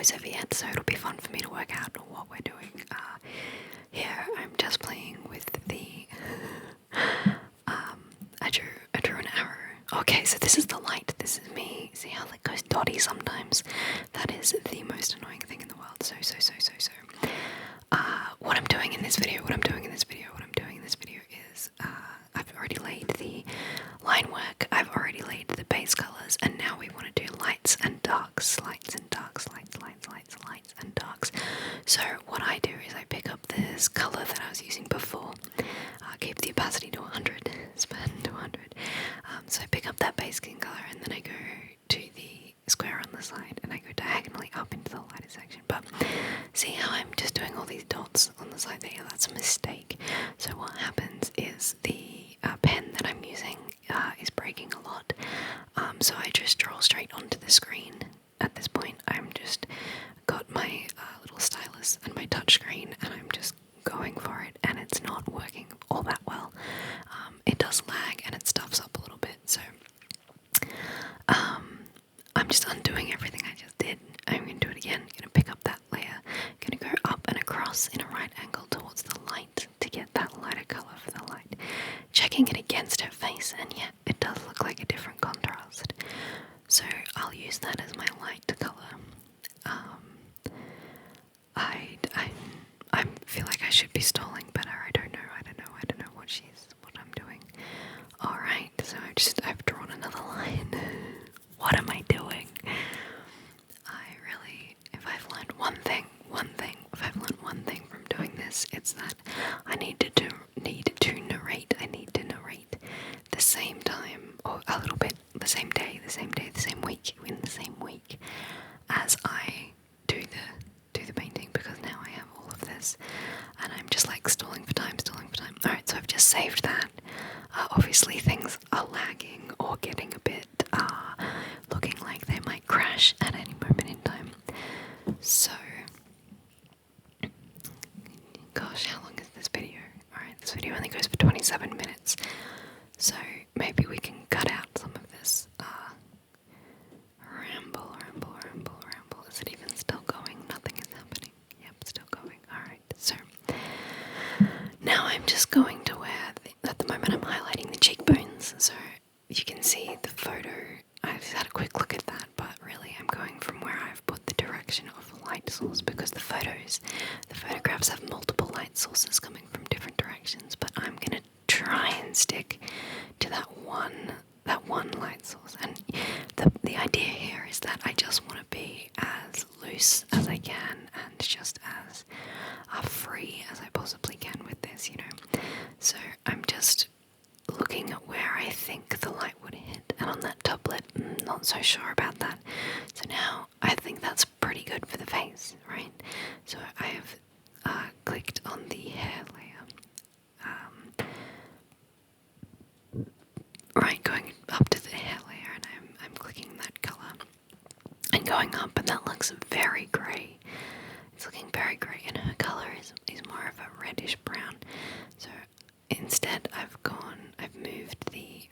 voiceover yet, so it'll be fun for me to work out what we're doing. Here I'm just playing with the I drew an arrow. Okay, so this is the light. This is me. See how it goes dotty sometimes? That is the most annoying thing in the world. So. What I'm doing in this video is I've already laid the line work. I've already laid the base colors, and now we want to do lights and darks, lights and darks. So what I do is I pick up this color that I was using before, keep the opacity to 100, span to 100. So I pick up that base skin color, and then I go to the square on the side, and I go diagonally up into the lighter section. But see how I'm just doing all these dots on the side there? That's a mistake. So what happens is the pen that I'm using is breaking a lot. So I just draw straight onto the screen. At this point, I'm just got my little stylus and my touch screen, and I'm just going for it, and it's not working all that well. It does lag and it stuffs up a little bit, so I'm just undoing everything I just did. I'm going to do it again. I'm going to pick up that layer, going to go up and across in a right angle towards the light to get that lighter colour for the light. Checking it against her face, and yeah, it does look like a different contrast. So I'll use that as my light colour. I feel like I should be stalling better. I don't know what I'm doing. Alright, so I've drawn another line. What am I doing? If I've learned one thing from doing this, it's that I need to narrate. I need to narrate the same time, or a little bit, the same day, the same week, in the same week as I do the painting, because now I have all of this, and I'm just like stalling for time. Alright, so I've just saved that. Obviously things are lagging or getting a bit looking like they might crash at any moment in time. So, gosh, how long is this video? Alright, this video only goes for 27 minutes, so maybe we can cut out some of this ramble. Is it even still going? Nothing is happening. Yep, still going. Alright, so now I'm just going to at the moment I'm highlighting the cheekbones, so you can see the photo. I've had a quick look at that, but really I'm going from where I've put the direction of the light source, because the photographs have multiple light sources coming from different directions, but I'm going to try and stick to that one light source. And the idea here is that I just want to be as loose as I can and just as free as I possibly can with this, you know. So I'm just looking at where I think the light would hit, and on that top lip, not so sure about that. So now I think that's pretty good for the face, right? So I have clicked on the hair layer. Right, going up to the hair layer, and I'm clicking that colour and going up, and that looks very grey. It's looking very grey, and her colour is more of a reddish brown. So instead I've moved the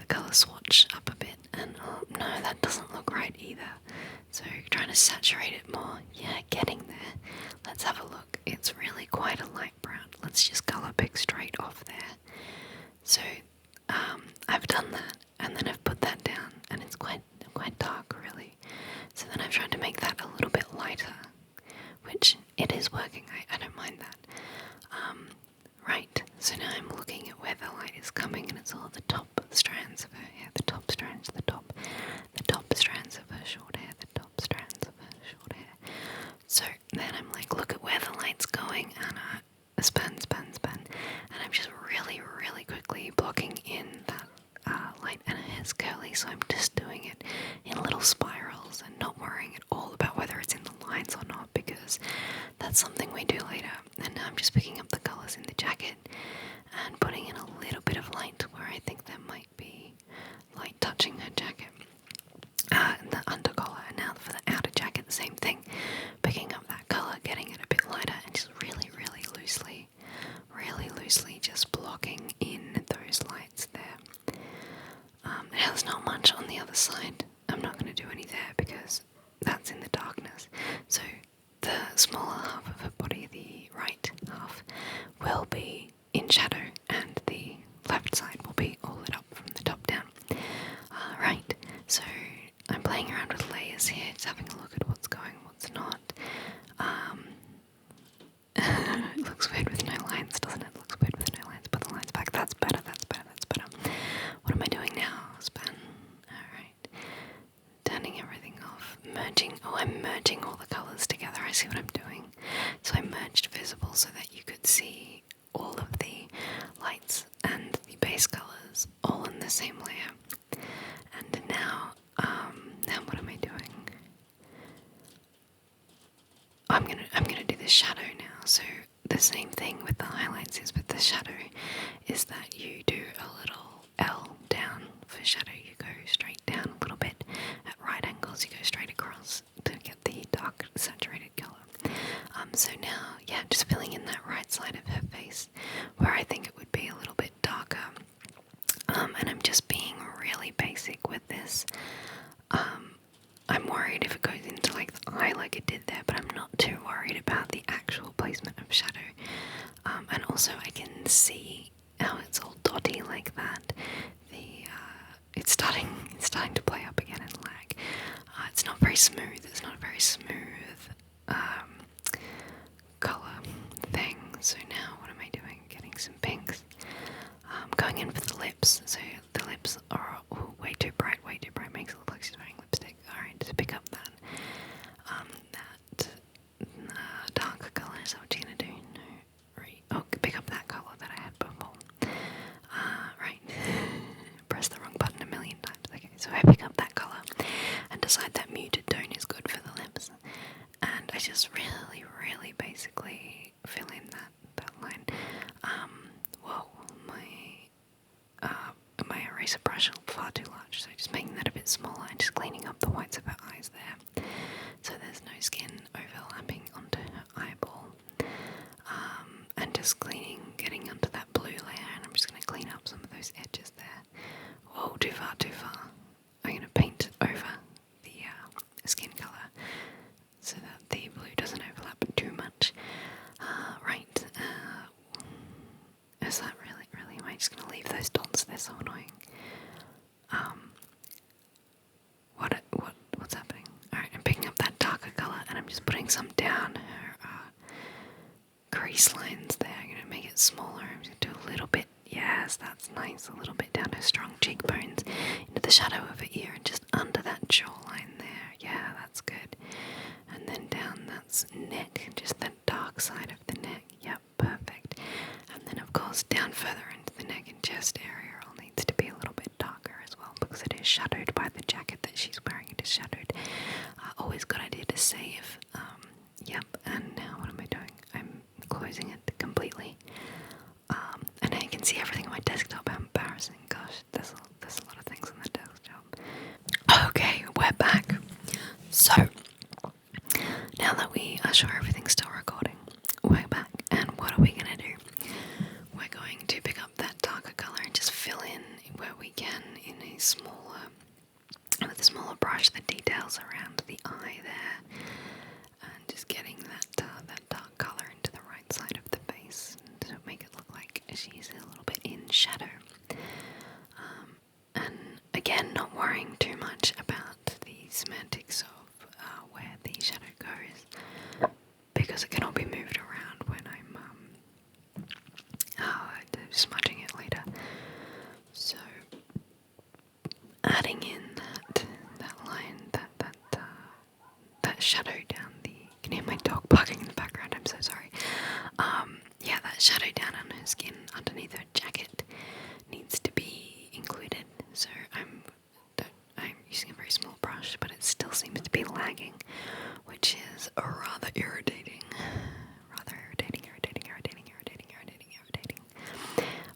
colour swatch up a bit, and oh no, that doesn't look right either. So trying to saturate it more. Yeah, getting there. Let's have a look. It's really quite a light brown. Let's just colour pick straight off there. So I've done that, and then I've put that down, and it's quite dark really. So then I've tried to make that a little bit lighter, which it is working. I don't mind that. Right, so now I'm looking at where the light is coming, and it's all the top strands of her hair, the top strands of her short hair, So then I'm like, look at where the light's going, and span, and I'm just really quickly blocking in that light, and her hair's curly, so I'm just doing it in little spirals and not worrying at all about whether it's in the lines or not, because that's something we do later. And now I'm just picking up the colours in the jacket and putting in a little bit of light where I think there might be light touching her jacket, and the under collar. And now for the outer jacket, the same thing, picking up that colour, getting it a bit lighter, and just really loosely just blocking in those lights there. Now there's not much on the other side. I'm not going to do any there because that's in the dark. just having a look at what's going, what's not. It looks weird with no lines, doesn't it? It looks weird with no lines. Put the lines back. That's better, that's better, that's better. What am I doing now? Span. Alright. Turning everything off. Merging. Oh, I'm merging all the colours together. I see what I'm doing. So I merged visible so that you could see all of the lights and the base colours all in the same layer. And now what am I doing? I'm gonna do the shadow now. So the same thing with the highlights is with the shadow is that you do a little L down for shadow. You go straight down a little bit at right angles. You go straight across to get the dark saturated color. So now, yeah, just filling in that right side of her face where I think it would be a little bit darker. And I'm just being really basic with this. I'm worried if it goes into like the eye like it did there, but I'm not too worried about the actual placement of shadow. And also I can see how it's all dotty like that. It's starting to play up again and lag. It's not very smooth. It's not a very smooth color thing. So now what am I doing? Getting some pinks. Going in for the lips. So the lips are way too bright. Makes it look like she's wearing lipstick. Alright, just pick up that darker colour. Is that what you're gonna do? No. Right. Oh, pick up that colour that I had before. Right. Press the wrong button a million times. Okay, so I pick up that colour and decide that muted tone is good for the lips. And I just really, really basically fill in that line. Whoa, my eraser brush is far too large, so just making that a bit smaller and just cleaning up the whites of her eyes there. So there's no skin overlapping onto her eyeball. And just getting onto that blue layer, and I'm just going to clean up some of those edges there. Whoa, too far. I'm going to paint over the skin colour so that the blue doesn't overlap too much. Right. Is that really? Am I just going to leave those dots? They're so annoying. What's happening? Alright, I'm picking up that darker colour and I'm just putting some down her crease lines there. I'm going to make it smaller. I'm just going to do a little bit. Yes, that's nice. A little bit down her strong cheekbones into the shadow of her ear and just under that jawline there. Yeah, that's good. And then down that's neck, just the dark side of the neck. Yep, perfect. And then of course down further into the neck and chest area all needs to be a little bit darker as well because it is shadowed by the jacket that she's wearing. It is shadowed. Always good idea to save. Yep, and now what am I doing? I'm closing it completely. And now you can see everything on my desktop. How embarrassing. Gosh, there's a lot of things on the desktop. Okay, we're back. So, now that we are sure everything's still recording, we're back. And what are we going to do? We're going to pick up that darker colour and just fill in where we can with a smaller brush, the details around the eye there. And just getting that dark colour into the right side of the face to make it look like she's a little bit in shadow. And again, not worrying too much about the semantics of where the shadow goes, because it can all be moved around when I'm smudging it later. So adding in that line, that shadow down the. Can you hear my dog barking in the background? I'm so sorry. Yeah, that shadow down on her skin underneath her jacket needs to be included. So I'm using a very small brush, but it still seems to be lagging, which is rather irritating.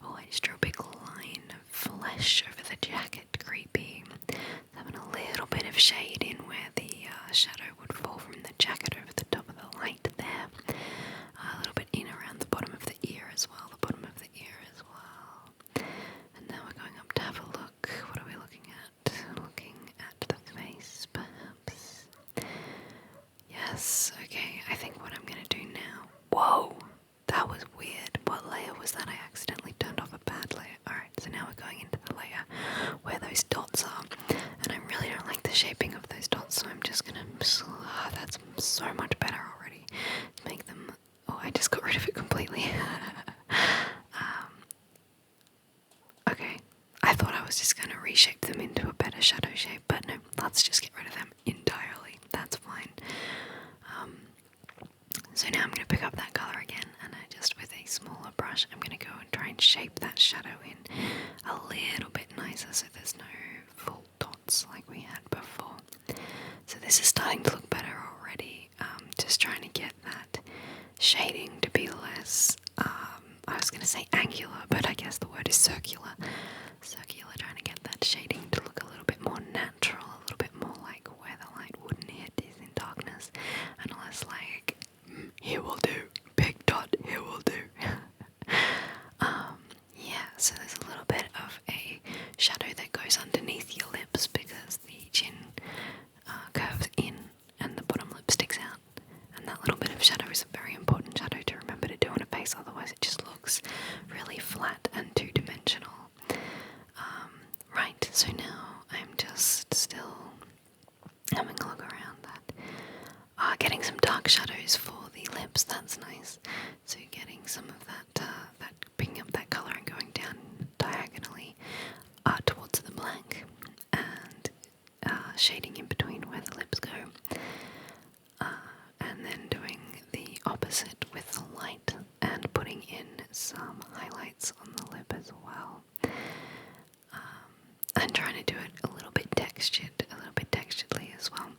Oh, I just drew a big line of flesh over the jacket. Creepy. Having a little bit of shade in where the shadow would fall from the jacket over the top of the light there. A little bit in around the bottom of the ear as well. And now we're going up to have a look. What are we looking at? Looking at the face, perhaps. Yes, okay. I think what I'm going to do now. Whoa! That was weird. What layer was that? I accidentally turned off a bad layer. Alright, so now we're going into the layer where those dots are. And I really don't like the shaping of those dots, so I'm just gonna, that's so much better already, to make them, I just got rid of it completely. Okay, I thought I was just gonna reshape them into a better shadow shape, but no, let's just get rid of them entirely, that's fine. So now I'm going to pick up that colour again, and just with a smaller brush I'm going to go and try and shape that shadow in a little bit nicer so there's no full dots like we had before. So this is starting to look better already, just trying to get that shading to be less, I was going to say angular, but I guess the word is circular. Circular, trying to get that shading to look a little bit more natural, a little bit more like where the light wouldn't hit is in darkness, and less like, here will do, big dot, here will do. Yeah, so there's a little bit of a shadow that goes underneath your lips because the chin curves in and the bottom lip sticks out. And that little bit of shadow is a very important shadow to remember to do on a face, otherwise it just looks really flat and two-dimensional. Right, so now I'm just still having a look around that. Getting some dark shadows for the lips, that's nice. So getting some of that, picking up that colour and going down diagonally towards the black, and shading in between where the lips go. And then doing the opposite with the light and putting in some highlights on the lip as well. And trying to do it a little bit texturedly as well.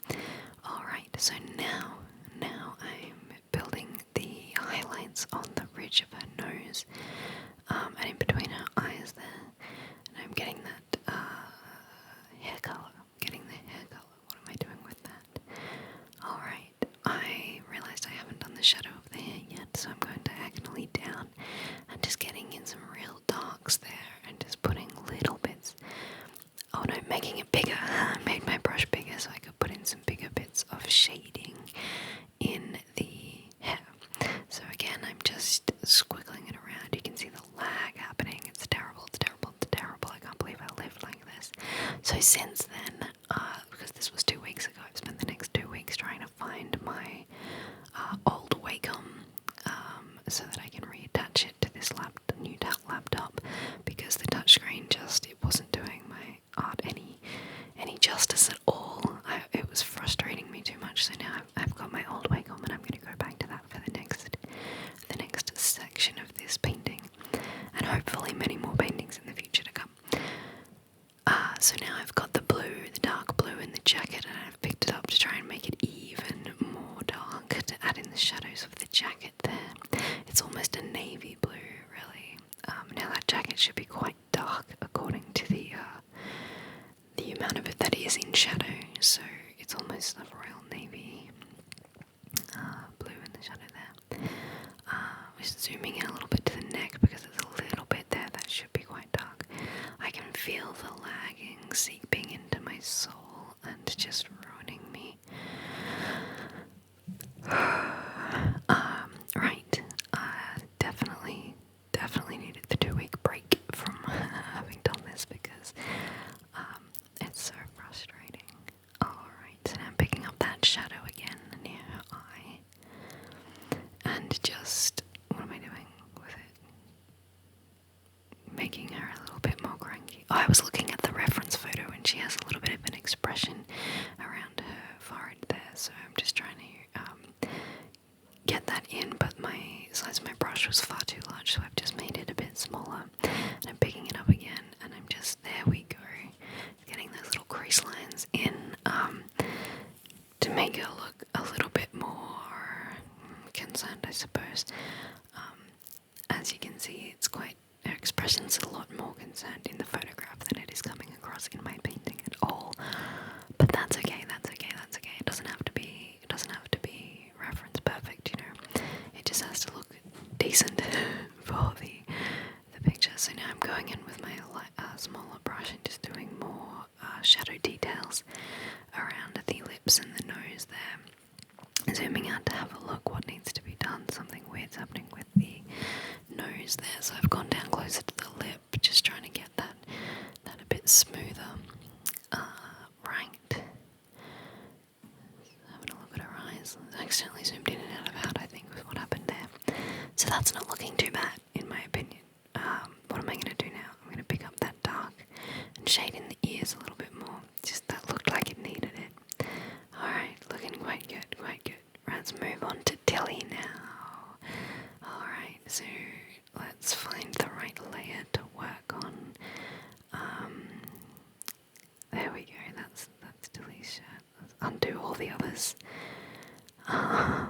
Alright, so now I'm building the highlights on the ridge of her nose, and in between her eyes there, and I'm getting that hair colour, what am I doing with that? Alright, I realised I haven't done the shadow of the hair yet, so I'm going diagonally down and just getting in some real darks there and just putting little bits. Oh no, making it bigger. I made my brush bigger so I could put in some bigger bits of shading in the hair. So again, I'm just squiggling it around. You can see the lag happening. It's terrible. I can't believe I lived like this. So since then, because this was 2 weeks ago, I've spent the next 2 weeks trying to find my old Wacom so that I can reattach it to this new laptop, because the touchscreen it wasn't doing my art any justice at all. It was frustrating me too much, so now I've got my old Wacom and I'm going to go back to that for the next section of this painting, and hopefully many more paintings in the future to come. So now I've got the dark blue in the jacket, and I've picked it up to try and make it even more dark to add in the shadows of the jacket there. It's almost a navy blue, really. Now that jacket should be quite dark according to the amount of it that is in shadow, so it's almost a royal navy blue in the shadow there. Just zooming in a little bit to the neck because there's a little bit there that should be quite dark. I can feel the lagging seeping into my soul and just ruining me. Right, definitely needed the 2-week break from having done this because it's so frustrating. Alright, so now I'm picking up that shadow again near her eye, and just, what am I doing with it? Making her a little bit more cranky. I was looking at the reference photo and she has a little bit of an expression around her forehead there, so I'm just trying to get that in, but my size of my brush was far too large, so I've just made it a bit smaller, and I'm picking it up again, and I'm just, there we go, getting those little crease lines in, to make her look a little bit more concerned, I suppose. As you can see, her expression's a lot more concerned in the photograph than it is coming across in my painting at all, but that's okay. It doesn't have to be reference perfect, you know. It just has to look decent for the picture. So now I'm going in with my smaller brush and just doing more shadow details around the lips and the nose there. Zooming out to have a look what needs to be done. Something weird's happening with the nose there, so I've gone down closer to the lip, just trying to get that a bit smoother. Right. angles. Accidentally zoomed in and out, I think was what happened there. So that's not looking too bad, in my opinion. What am I going to do now? I'm going to pick up that dark and shade in the ears a little bit more. Just that looked like it needed it. Alright, looking quite good, quite good. Let's move on to Tilly now. Alright, so let's find the right layer to work on. There we go, that's Tilly's shirt. Let's undo all the others. Wow.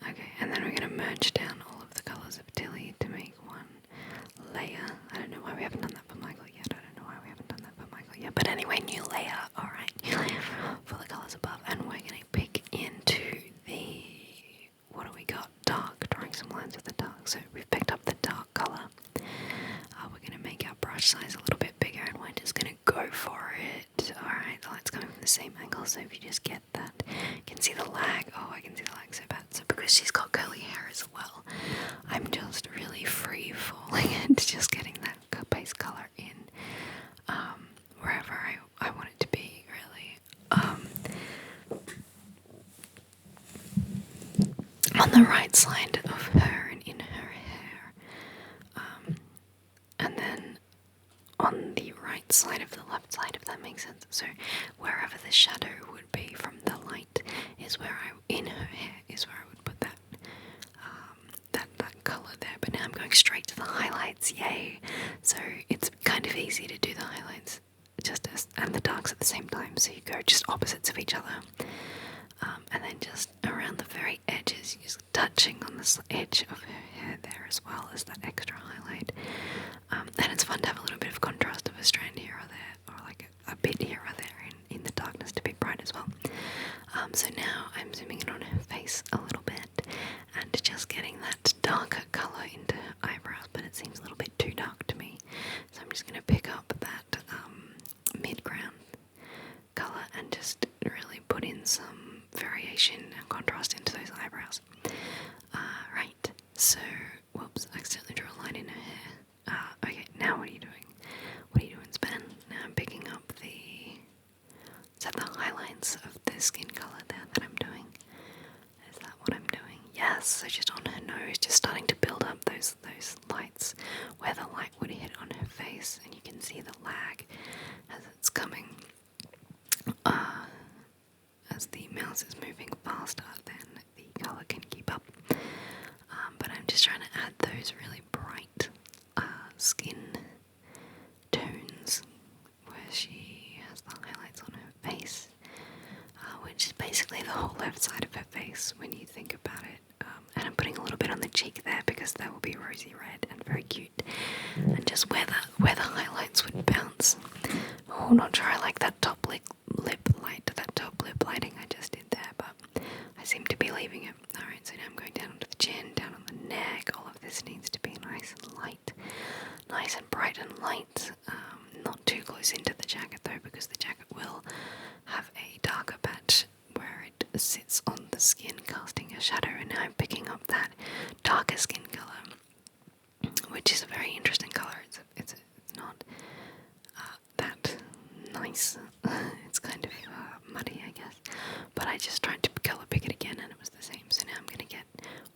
Okay, and then we're going to merge down all of the colours of Tilly to make one layer. I don't know why we haven't done that for Micheal yet. But anyway, new layer. Alright, new layer for the colours above. And we're going to pick into the... what do we got? Dark. Drawing some lines with the dark. So we've picked up the dark colour. We're going to make our brush size a little bit bigger and we're just going to go for it. Alright, the light's coming from the same angle, so if you just get that, you can see the lag. Oh, I can see the lag so bad. So because she's got curly hair as well, I'm just really free falling into just getting that base colour in wherever I want it to be, really. On the right side of her and in her hair. And then on the right side of the left side, if that makes sense. So wherever the shadow would be from the light is where in her hair is where I would put that that colour there. But now I'm going straight to the highlights, yay! So it's kind of easy to do the highlights and the darks at the same time. So you go just opposites of each other, and then just around the very edges, you're just touching on the edge of her hair there as well as that extra highlight. And it's fun to have a little bit of contrast of a strand here or there, or like a bit here or there in the darkness to be bright as well. So now I'm zooming in on her face a little bit and just getting that darker colour into her eyebrows, but it seems a little bit too dark to me. So I'm just going to pick up that mid-ground colour and just really put in some variation and contrast into those eyebrows. Right, so, whoops, I accidentally drew a line in her hair. Okay, now what are you doing? What are you doing, Span? Now I'm picking up is that the highlights of the skin colour there that I'm doing? Is that what I'm doing? Yes, so just on her nose, just starting to build up those lights where the light would hit on her face, and you can see the lag as it's coming. As the mouse is moving faster than the colour can keep up. But I'm just trying to add those really bright skin tones where she has the highlights on her face, which is basically the whole left side of her face when you think about it. And I'm putting a little bit on the cheek there because that will be rosy red and very cute. And just where the highlights would bounce. Oh, not sure I like that top lip lighting I just did there, but I seem to be leaving it. Alright, so now I'm going down onto the chin, down on the neck. All of this needs to be nice and light. Nice and bright and light. Not too close into the jacket though, because the jacket will have a darker patch where it sits on the skin, casting a shadow. And now I'm picking up that darker skin colour, which is a very interesting colour. It's not that nice. It's kind of muddy, I guess. But I just tried to colour pick it again and it was the same. So now I'm going to get...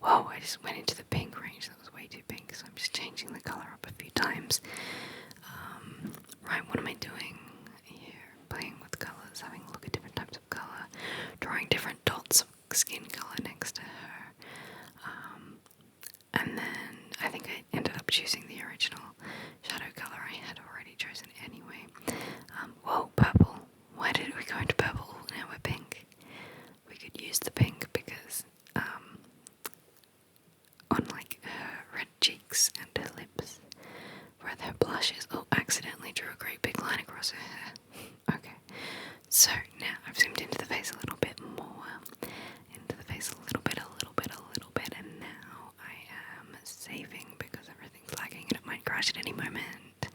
Whoa, I just went into the pink range. That was way too pink. So I'm just changing the colour up a few times. Right, what am I doing here? Playing with colours, having a look at different types of colour, drawing different dots of skin colour next to her. And then I think I ended up choosing the original shadow colour I had already chosen anyway. Whoa, purple. Why did we go into purple? Now we're pink. We could use the pink because on like her red cheeks and her lips where her blush is. Oh, accidentally drew a great big line across her hair. Okay, so now I've zoomed into the face a little bit more. Into the face a little bit, and now I am saving because everything's lagging and it might crash at any moment.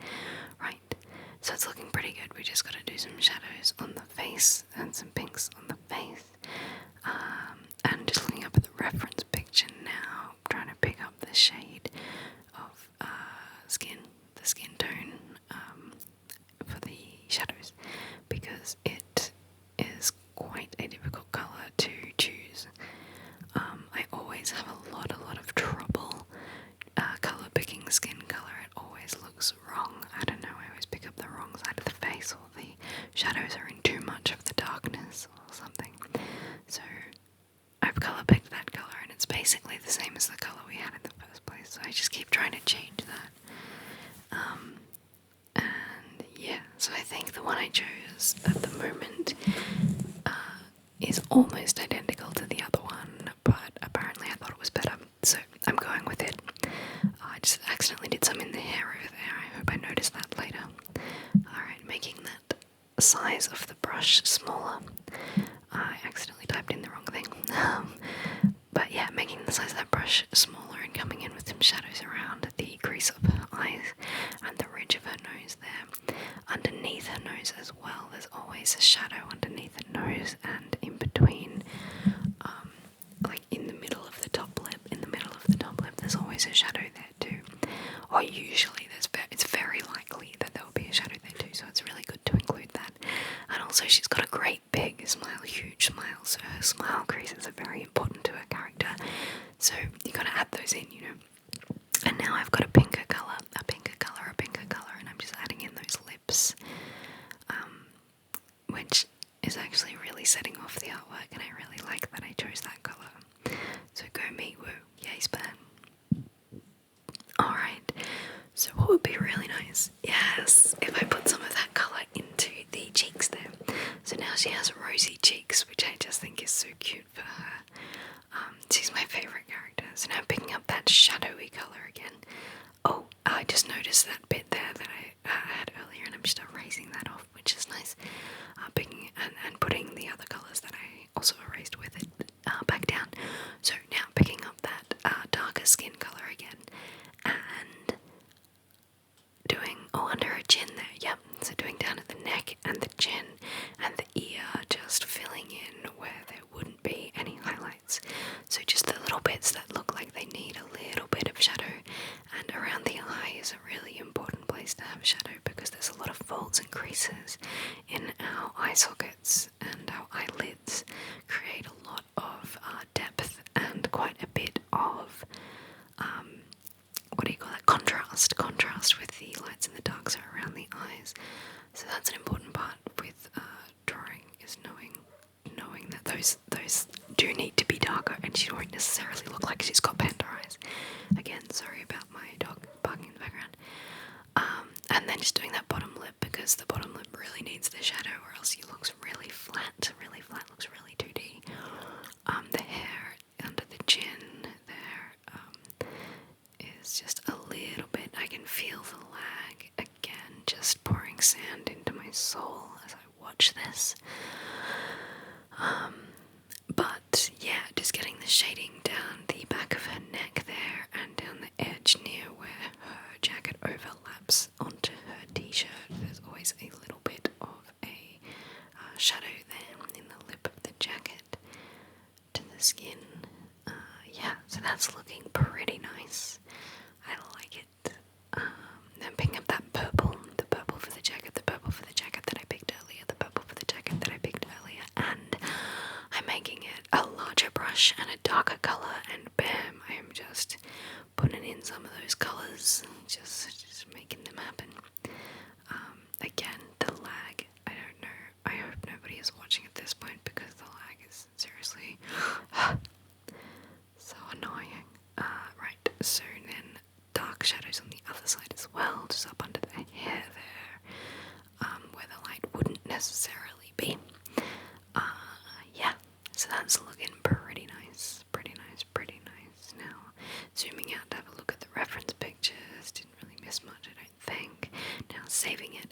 Right, so it's looking pretty good. We just got to do some shadows on the face and some pinks on the face. And just looking up at the reference picture now, trying to pick up the shade of the skin tone for the shadows, because it quite a difficult colour to choose. I always have a lot of trouble colour picking skin colour. It always looks wrong. I don't know, I always pick up the wrong side of the face, or the shadows are in too much of the darkness or something. So I've colour picked that colour, and it's basically the same as the colour we had in the first place, so I just keep trying to change that. And yeah, so I think the one I chose at the moment is almost identical to the other one, but apparently I thought it was better, so I'm going with it. I just accidentally did some in the hair over there. I hope I noticed that later. Alright, making that size of the brush smaller. I accidentally typed in the wrong thing. But yeah, making the size of that brush smaller and coming in with some shadows around the crease of her eyes and the ridge of her nose there. Underneath her nose as well, there's always a shadow underneath her nose, and in between, like in the middle of the top lip, there's always a shadow there too. Or usually it's very likely that there will be a shadow there too, so it's really good to include that. And also she's got a great big smile, huge smile, so her smile creases are very important to her character. So you gotta add those in, you know. And now I've got a pinker colour, and I'm just adding in those lips, which is actually really setting off the artwork, and I really like that I chose that colour. So go me, woo, yay Span. Alright, so what would be really nice, yes, if I put some of that colour into the cheeks there. So now she has rosy cheeks, which I just think is so cute for her. She's my favourite character. So now picking up that shadowy colour again. Oh, I just noticed that bit there that I had earlier, and I'm just erasing that off, which is nice. Picking and putting the other colours that I also erased with it back down. So now picking up that darker skin colour again, and doing, under her chin there, yep, so doing down at the neck and the chin and the ear, just filling in where there wouldn't be any highlights. So just the little bits that look like they need a little bit of shadow, and around the eye is a really important place to have shadow, because there's a lot of folds and creases in our eye sockets, and our eyelids create a lot of depth and quite a bit of contrast with the lights and the darks around the eyes. So that's an important part with drawing, is knowing that those do need to be darker, and she won't necessarily look like she's got panda eyes. Again, sorry about my dog barking in the background. And then just doing that bottom lip, because the bottom lip really needs the shadow, or else it looks really flat, looks really 2D. The hair under the chin there is just a little bit, I can feel the lag again, just pouring sand into my soul as I watch this. But yeah, just getting the shading down the back of her neck there, and down the edge near where her jacket overlaps onto her t-shirt. There's always a little bit of a shadow there in the lip of the jacket to the skin. Yeah, so that's looking pretty nice. I like it. Then picking up that purple, the purple for the jacket that I picked earlier, and I'm making it a larger brush and a darker colour, and bam, I am just putting in some of those colours, just making them happen. Again, the lag, I don't know, I hope nobody is watching at this point, because the lag is seriously so annoying. Right, so then dark shadows on the other side as well, just up under the hair there, where the light wouldn't necessarily be. Yeah, so that's looking pretty nice. Now, zooming out to have a look at the reference pictures, didn't really miss much, I don't think. Now saving it